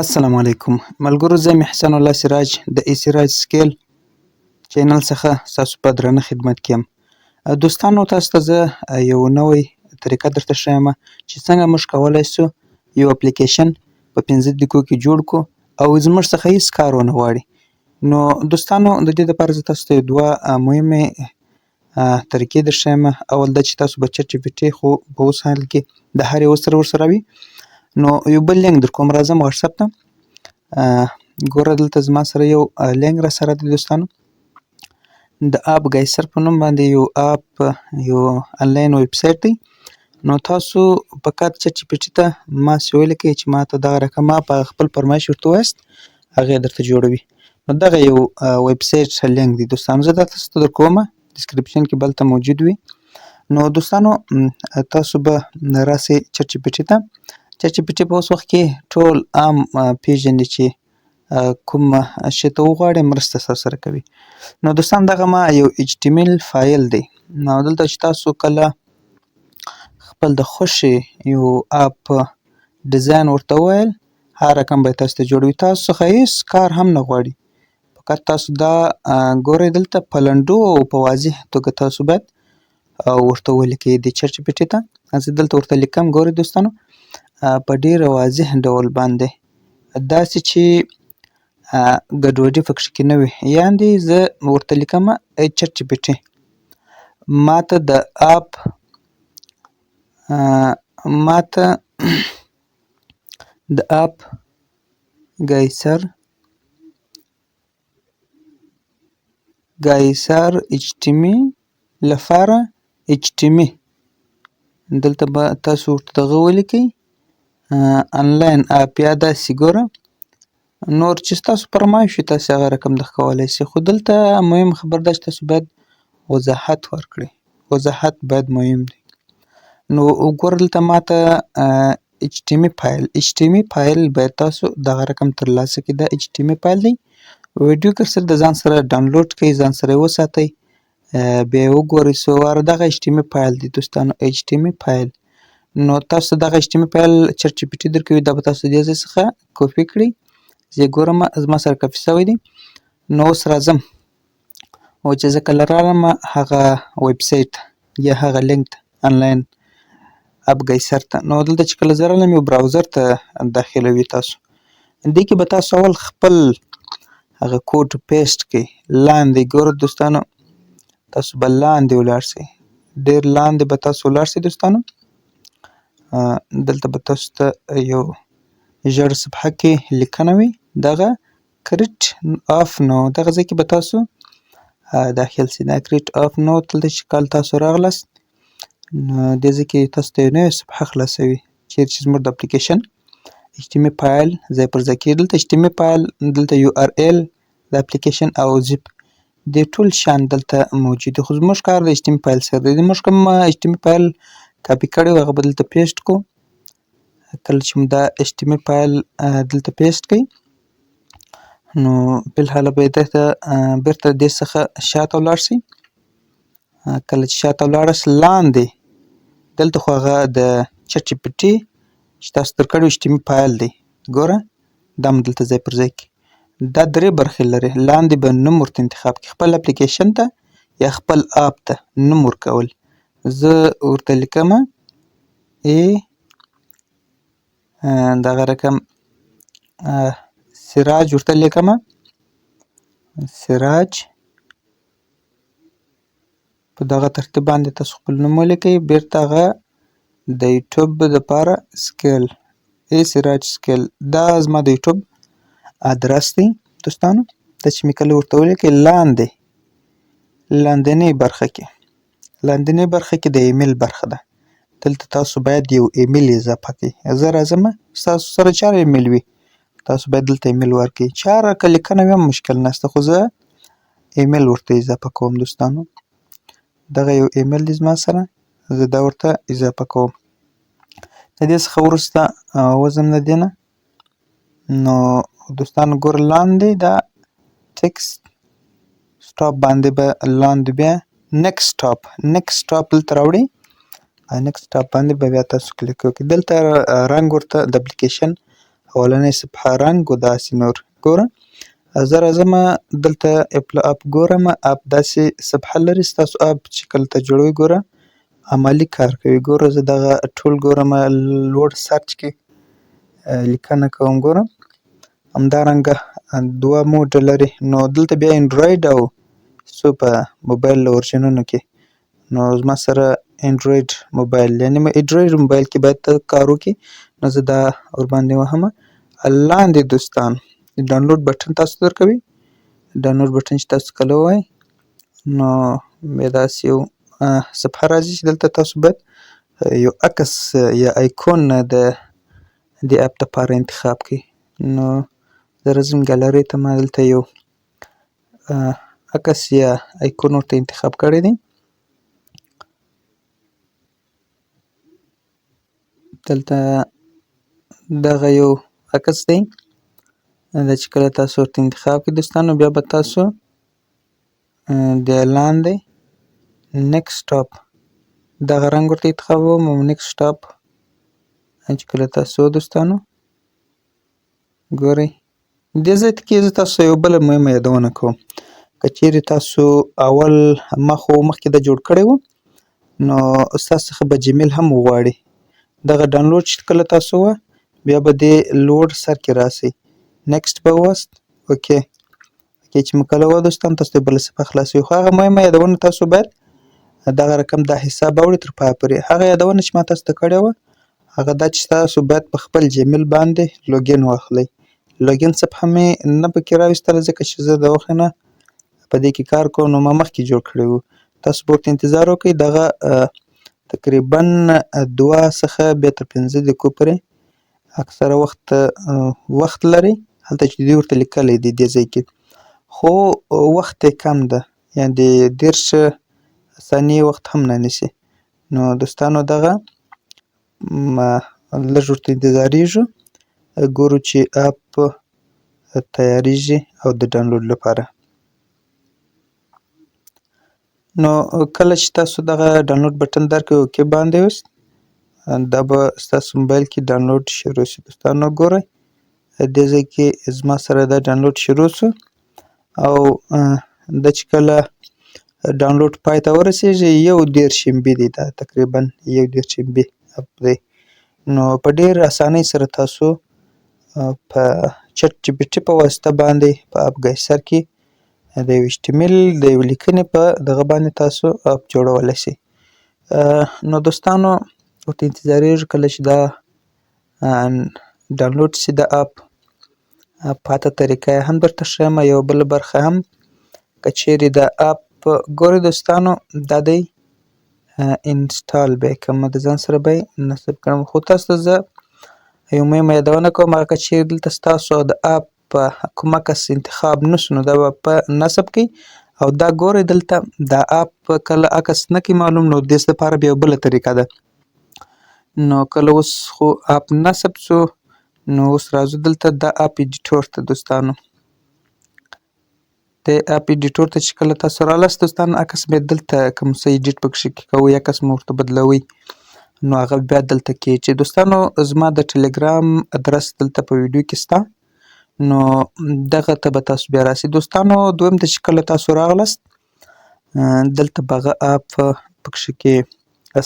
السلام علیکم ملګرو، زه مې حسن الله سراج د ای سراج سکیل چینل څخه ستاسو په درنه خدمت کې یم. دوستانو، تاسو ته زه یو نوی طریقه درته ښیم چې څنګه موږ کولی سو یو اپلیکیشن په 15 دقیقو کې جوړ کړو او زموږ څخه هیڅ کار ونه غواړي. نو دوستانو، د دې لپاره زه تاسو ته دوه مهمې طریقې درښیم. اول دا چې تاسو به چټ جی پي ټي خو په اوس حال کې د هر یو سره ورسره وي. نو یو بل لینک در کوم، راځم واتساپ ته. ګوره، دلته زما سره یو لینک را سره دی دوستانو. د اپ ګایسر په نوم باندې یو اپ، یو انلاین ویب سایټ دی. نو تاسو فقط چټ جی پي ټي ته ماسې ولیکئ چې ما ته دغه رقم اپ خپل فرمایش ورته ووایاست، هغه یې درته جوړوي. نو دغه یو ویب سایټ لینک دی دوستانو، زه دا تاسو ته در کومه، ډسکریپشن کې به هلته موجود وي. نو دوستانو، تاسو به راسئ چټ جی پي ټي ته. چټ جی پي ټي په اوس وخت کې ټول عام پیژني چې کوم شي ته وغواړئ مرسته ستاسو سره کوي. نو دوستان، دغه ما یو HTML فایل دی. نو دلته چې تاسو کله خپل د خوښې یو اپ ډیزاین ورته وویل، هر رقم به یې تاسو ته جوړوي. تاسو څخه هیڅ کار هم نه غواړي، فقط تاسو دا ګورئ دلته په لنډو او په واضح توګه تاسو باید ورته ولیکئ د چټ جی پي ټي ته. زه دلته ورته لیکم، ګورئ دوستانو، په ډېره واضح ډول باندې، داسې چې ګډوډي پکښې کې نه وي. یعنې زه ورته لیکم ای چټ جی پي ټي، ماته د اپ ګایسر HTML لپاره HTML دلته به تاسو ورته دغه ولیکئ، انلاین اپ، یا داسې ګوره نور چې ستاسو فرمایش وي تاسو هغه رقم دغه کولی شئ. خو دلته مهم خبر دا چې تاسو باید وضاحت ورکړئ، وضاحت باید مهم دی. نو وګوره دلته ماته HTML فایل باید تاسو دغه رقم ترلاسه کړئ. دا HTML فایل دی. ویډیو که سره د ځان سره ډاونلوډ کړئ، ځان سره یې وساتئ، بیا یې وګورئ. سو دغه HTML فایل دی دوستانو، HTML فایل. نو تاسو دغه HTML فایل چټ جی پي ټي درکوي، دا به تاسو د دې ځای څخه کاپي کړئ. زه ګورم زما سره کاپي شوی دی. نو اوس راځم او چې زه کله رالم هغه ویب سایټ یا هغه لینک ته، انلاین اپ ګایسر ته. نو دلته چې کله زه رالم یو براوزر ته داخلوي تاسو. دې کې به تاسو اول خپل هغه کوډ پیسټ کړئ. لاندې ګوره دوستانو، تاسو به لاندې ولاړ شئ، ډېر لاندې به تاسو ولاړ شئ دوستانو. دلته به تاسو ته یو ژېړ صفحه کې لیکنه وي، دغه کریټ آف نو، دغه ځای کې به تاسو داخل شئ. دا کریټ آف نو دلته چې کله تاسو راغلاست، نو دې ځای کې تاسو ته یو نوې صفحه خلاصوي، چیرې چې زموږ د اپلیکیشن HTML فایل ځای پر ځای کېږي. دلته HTML فایل، دلته URL د اپلیکیشن او زیپ، دې ټول شیان دلته موجود دي. خو زموږ کار د HTML فایل سره دی. موږ کوم HTML فایل کاپي کړی و هغه به دلته پیسټ کړو. کله چې مو دا HTML فایل دلته پیسټ کړئ، نو بالحاله به یې درته بېرته دې څخه شاته ولاړ شئ. کله چې شاته ولاړاست، لاندې دلته خو هغه د چټ جی پي ټي چې تاسو درکړی HTML فایل دی، ګوره دا هم دلته ځای پر ځای کړئ. دا درې برخې لري. لاندې به نوم ورته انتخاب کړئ، خپل اپلیکیشن ته یا خپل اپ ته نوم ورکول. زه ورته لیکمه دغه رقم سراج ورته لیکمه، سراج. په دغه ترتیب باندې تاسو خپل نوم ولیکئ. بیرته هغه د یوټیوب دپاره سکیل، سراج سکیل، دا زما د یوټیوب ادرس دی دوستانو. دا چې مې کله ورته ولیکئ، لاندنۍ برخه کې د ایمیل برخه ده. دلته تاسو باید یو ایمیل اضافه کړئ. زه راځم، ستاسو سره چې هر ایمیل وي تاسو باید دلته ایمیل ورکړئ. چې هر لیکنه وي هم مشکل نشته، خو زه ایمیل ورته اضافه کوم دوستانو. دغه یو ایمیل دی زما سره، زه دا ورته اضافه کوم. د دې څخه وروسته وځم د دې نه. نو دوستانو ګوره، لاندې دا ټکسټ سټاپ باندې به لاندې بیا نیکسټ سټاپ دلته راوړئ. نیکسټ سټاپ باندې به بیا تاسو کلیک وکړئ. دلته رنګ ورته د اپلیکیشن اولنۍ صفحه رنګ و داسې نور. ګوره زه راځم دلته اپ ګورم. اپ داسې صفحه لري، ستاسو اپ چې کله ته جوړوئ ګوره عملي کار کوي. ګوره زه دغه ټول ګورم لوړ سرچ کې لیکنه کوم. ګوره همدارنګه دوه موډ لري، نو دلته بیا انډراید او څو په موبایل ورژنونو کې. نو زما سره انډراید موبایل یعنې انډراید موبایل کې باید ته کار وکړي، نو زه دا ورباندې وهمه. لاندې دوستان ډاونلوډ بټن تاسو درکوي. ډاونلوډ بټن چې تاسو کله ووهئ نو بیا داسې یو صفحه راځي چې دلته تاسو باید یو عکس یا ایکون د دې اپ دپاره انتخاب کړئ. نو زه راځم ګالرۍ ته، ما دلته یو عکس یا ایکون ورته انتخاب کړی دی. دلته دغه یو عکس دی، دا چې کله تاسو ورته انتخاب کړئ دوستانو بیا به تاسو د لاندې نیکسټ ټاپ دغه رنګ ورته انتخابوم او نیکسټ ټاپ چې کله تاسو دوستانو ګورئ دې ځای کې زه تاسو یو بله مهمه یادونه کوم. که چیرې تاسو اول ما خو مخکې دا جوړ کړی و، نو ستاسو څخه به جیمیل هم وغواړي. دغه ډاونلوډ چې کله تاسو وه بیا به دې لوړ سر کې راسئ، نیکسټ به ووست، اوکې چې مو کله وه دوستان تاسو ته بله صفحه خلاصوي. خو هغه مهمه یادونه تاسو باید دغه رقم دا حساب اوړي تر پایه پورې. هغه یادونه چې ما تاسو ته کړې وه هغه دا چې تاسو باید په خپل جیمیل باندې لوګین واخلئ. لوګین صفحه مې نه پکې راویستله ځکه چې زه د وخت نه په دې کې کار کوم، نو ما مخکې جوړ کړی و. تاسو به ورته انتظار وکړئ، دغه تقریبا 2 څخه بیا تر 5 دقیقو پورې اکثره وخت لري هلته چې دوی ورته لیکلی دی دې ځای کې، خو وخت یې کم ده، یعنې د 30 ثانیې وخت هم نه نیسي. نو دوستانو دغه لږ ورته انتظاریږو، ګورو چې اپ تیاریږي او د ډاونلوډ لپاره. نو کله چې تاسو دغه ډاونلوډ بټن درکړئ اوکې باندې وست، دا به ستاسو موبایل کې ډاونلوډ شروع شي. دوستانو ګورئ دې ځای کې زما سره دا ډاونلوډ شروع شو او دا چې کله ډاونلوډ پای ته ورسیږي 21 MB دی، دا تقریبا 21 MB اپ دی. نو په ډېر اسانۍ سره تاسو په چټ جی پي ټي په واسطه باندې په اپ ګایسر کې د یو HTML د یو لیکنې په دغه باندې تاسو اپ جوړولی شئ. نو دوستانو ورته انتظاریږو کله چې دا ډاونلوډ شي د اپ. پاته طریقه یې هم درته ښیم، یو بله برخه هم که چیرې د اپ ګورئ دوستانو دا دی انسټال به یې کړم، د ځان سره به یې نصب کړم. خو تاسو ته زه یو مهمه یادونه کوم، هغه که چیرې دلته ستاسو د اپ کوم عکس انتخاب نشو نو دا به په نصب کوي او دا ګورئ دلته دا اپ کله عکس نه کوي معلوم، نو دې دپاره بیا یو بله طریقه ده. نو کله اوس خو اپ نصب شو، نو اوس راځو دلته د اپ ایډیټور ته دوستانو. د اپ ایډیټور ته چې کله تاسو رالاست دوستانو عکس به دلته کوم څه ایډیټ پکښې کوئ، عکس مو ورته بدلوئ، نو هغه بیا دلته کېږي. چی دوستانو زما د ټلګرام ادرس دلته په ویډیو کې شته، نو دغه ته به تاسو بیا راسئ. دوستانو دویم ته چې کله تاسو راغلاست دلته به هغه اپ پکښې کې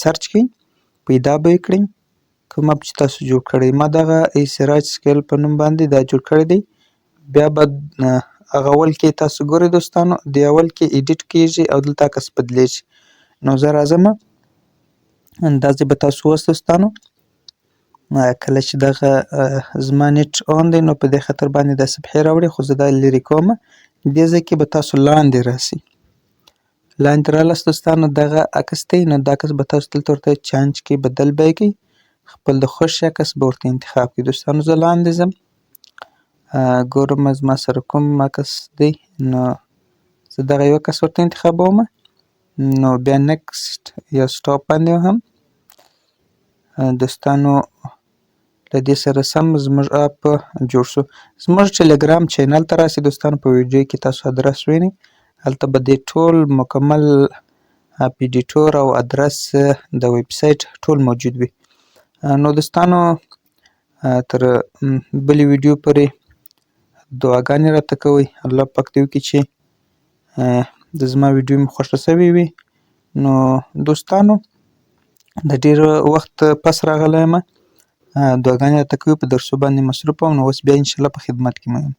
سرچ کړئ، پیدا به یې کړئ کوم اپ چې تاسو جوړ کړی. ما دغه سراج سکیل په نوم باندې دا جوړ کړی دی. بیا به هغه اول کې تاسو ګورئ دوستانو د اول کې ایډیټ کېږي او دلته عکس بدلیږي. نو زه راځم دا ځای به تاسو ووست دوستانو. کله چې دغه زما نیټ آن دی نو په دې خاطر باندې دا صفحې راوړي، خو زه دا لرې کومه. دې ځای کې به تاسو لاندې راسئ، لاندې رالاست دوستانو دغه عکس دی، نو دا عکس به تاسو دلته ورته چانج کې بدل به یې کړئ، خپل د خوښې عکس به ورته انتخاب کړئ. دوستانو زه لاندې ځم، ګورم زما سره کوم عکس دی، نو زه دغه یو عکس ورته انتخابوم، نو بیا نیکسټ یا سټاپ باندې وهم. دوستانو له دې سره سم زموږ اپ جوړ شو. زموږ ټلګرام چینل ته راسئ دوستانو، په ویډیو کې تاسو ادرس وینئ، هلته به دې ټول مکمل اپ ایډیټور او ادرس د ویب سایټ ټول موجود وي. نو دوستانو تر بلې ویډیو پورې دعاګانې راته کوئ. الله پاک دې وکړي چې د زما ویډیو مې خوښه شوې وي. نو دوستانو د ډېر وخت پس راغلی یم، دعاګانې راته کوئ، په درسو باندې مصروف وم، نو اوس بیا انشاءالله په خدمت کې یم.